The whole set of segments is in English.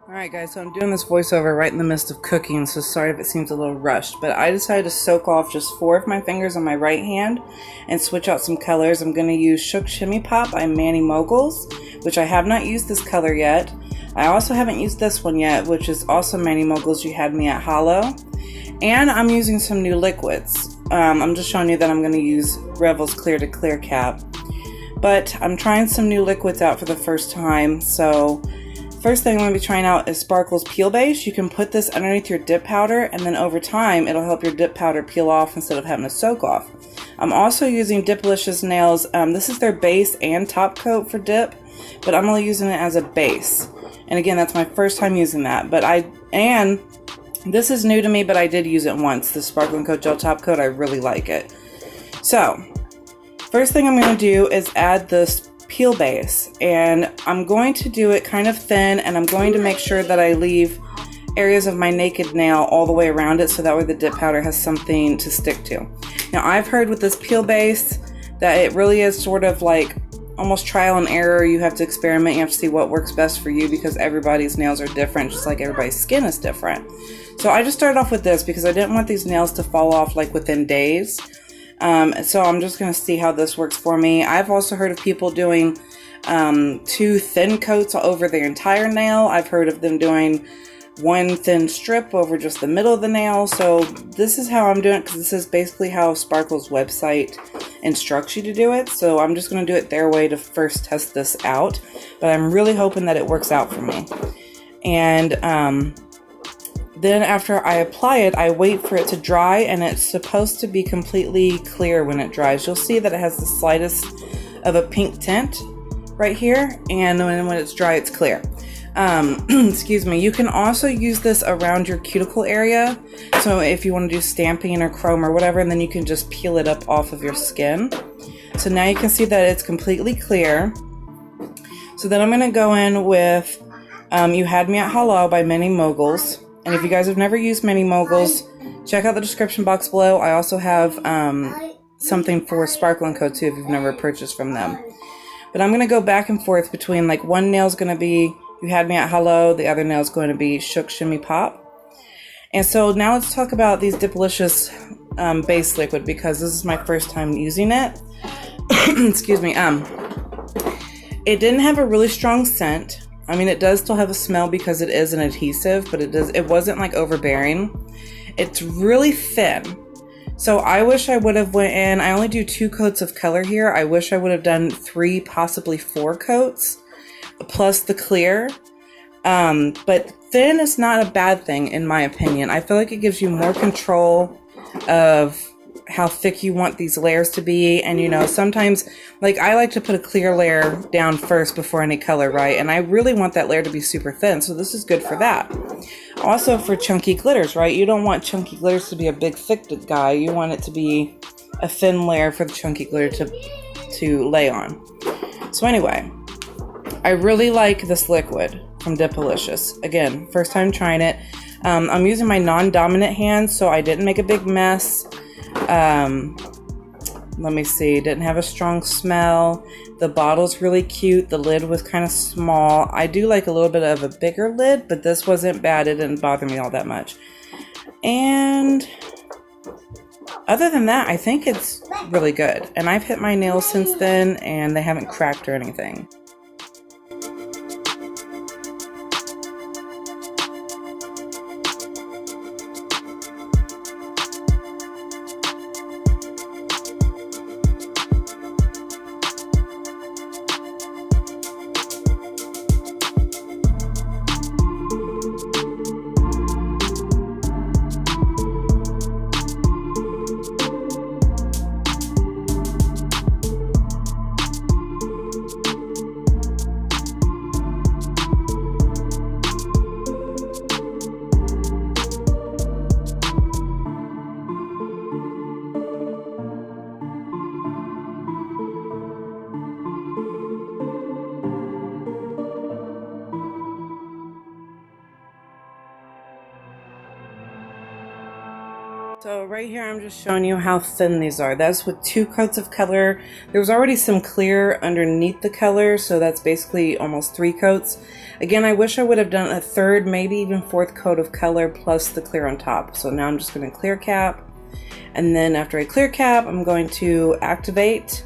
Alright guys, so I'm doing this voiceover right in the midst of cooking, so sorry if it seems a little rushed, but I decided to soak off just 4 of my fingers on my right hand and switch out some colors. I'm going to use Shook Shimmy Pop by Manny Moguls, which I have not used this color yet. I also haven't used this one yet, which is also Manny Moguls, You Had Me at Hollow. And I'm using some new liquids. I'm just showing you that I'm going to use Revel's Clear to Clear Cap. But I'm trying some new liquids out for the first time, so first thing I'm going to be trying out is Sparkle's Peel Base. You can put this underneath your dip powder, and then over time it'll help your dip powder peel off instead of having to soak off. I'm also using Dipalicious Nails. This is their base and top coat for dip, but I'm only using it as a base. And again, that's my first time using that. And this is new to me, but I did use it once. The Sparkle & Co. Gel Top Coat, I really like it. So, first thing I'm going to do is add this peel base, and I'm going to do it kind of thin, and I'm going to make sure that I leave areas of my naked nail all the way around it so that way the dip powder has something to stick to. Now I've heard with this peel base that it really is sort of like almost trial and error. You have to experiment, you have to see what works best for you because everybody's nails are different, just like everybody's skin is different. So I just started off with this because I didn't want these nails to fall off like within days. So I'm just going to see how this works for me. I've also heard of people doing 2 thin coats over their entire nail. I've heard of them doing 1 thin strip over just the middle of the nail. So this is how I'm doing it because this is basically how Sparkle's website instructs you to do it. So I'm just going to do it their way to first test this out. But I'm really hoping that it works out for me. And then after I apply it, I wait for it to dry, and it's supposed to be completely clear when it dries. You'll see that it has the slightest of a pink tint right here, and when it's dry, it's clear. Excuse me. You can also use this around your cuticle area. So if you want to do stamping or chrome or whatever, and then you can just peel it up off of your skin. So now you can see that it's completely clear. So then I'm going to go in with You Had Me at Hello by Manny Moguls. And if you guys have never used Manny Moguls, check out the description box below. I also have something for Sparkle & Co. too if you've never purchased from them. But I'm going to go back and forth between, like, one nail's going to be You Had Me at Hello, the other nail's going to be Shook Shimmy Pop. And so now let's talk about these Dipalicious base liquid because this is my first time using it. Excuse me. It didn't have a really strong scent. I mean, it does still have a smell because it is an adhesive, but it wasn't like overbearing. It's really thin. So I wish I would have went in, I only do 2 coats of color here. I wish I would have done 3, possibly 4 coats, plus the clear. But thin is not a bad thing in my opinion. I feel like it gives you more control of how thick you want these layers to be, and you know, sometimes, like, I like to put a clear layer down first before any color, right? And I really want that layer to be super thin, so this is good for that. Also for chunky glitters, right? You don't want chunky glitters to be a big thick guy. You want it to be a thin layer for the chunky glitter to lay on. So anyway, I really like this liquid from Dipalicious. Again, first time trying it. I'm using my non-dominant hand, so I didn't make a big mess. Let me see, didn't have a strong smell. The bottle's really cute. The lid was kind of small. I do like a little bit of a bigger lid, but this wasn't bad. It didn't bother me all that much. And other than that, I think it's really good. And I've hit my nails since then, and they haven't cracked or anything. So right here I'm just showing you how thin these are. That's with 2 coats of color. There was already some clear underneath the color, so that's basically almost 3 coats. Again, I wish I would have done a 3rd, maybe even 4th coat of color plus the clear on top. So now I'm just going to clear cap, and then after I clear cap, I'm going to activate,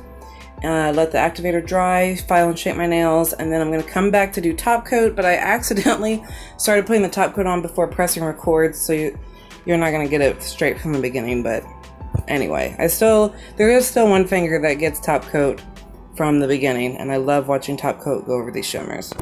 let the activator dry, file and shape my nails, and then I'm going to come back to do top coat, but I accidentally started putting the top coat on before pressing record, so you're not going to get it straight from the beginning. But anyway, there is still one finger that gets top coat from the beginning, and I love watching top coat go over these shimmers.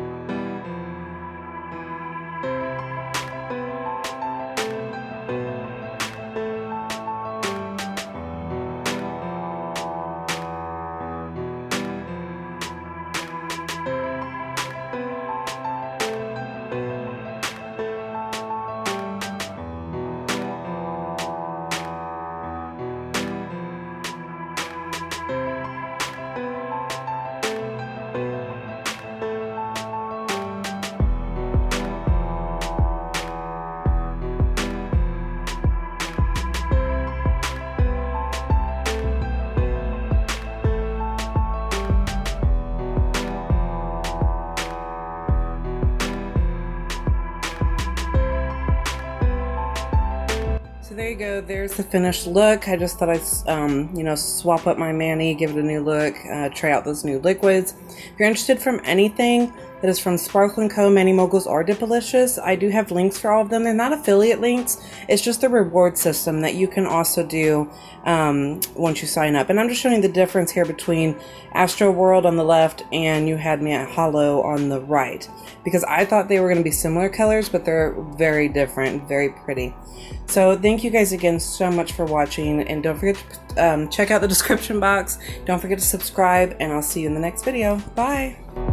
So there you go, there's the finished look. I just thought I'd swap up my mani, give it a new look, try out those new liquids. If you're interested from anything that is from Sparkle & Co, Mani Moguls, or Dipalicious, I do have links for all of them. They're not affiliate links, it's just the reward system that you can also do once you sign up. And I'm just showing the difference here between Astro World on the left and You Had Me at Hollow on the right, because I thought they were going to be similar colors, but they're very different, very pretty. So thank you guys again so much for watching, and don't forget to check out the description box. Don't forget to subscribe, and I'll see you in the next video. Bye!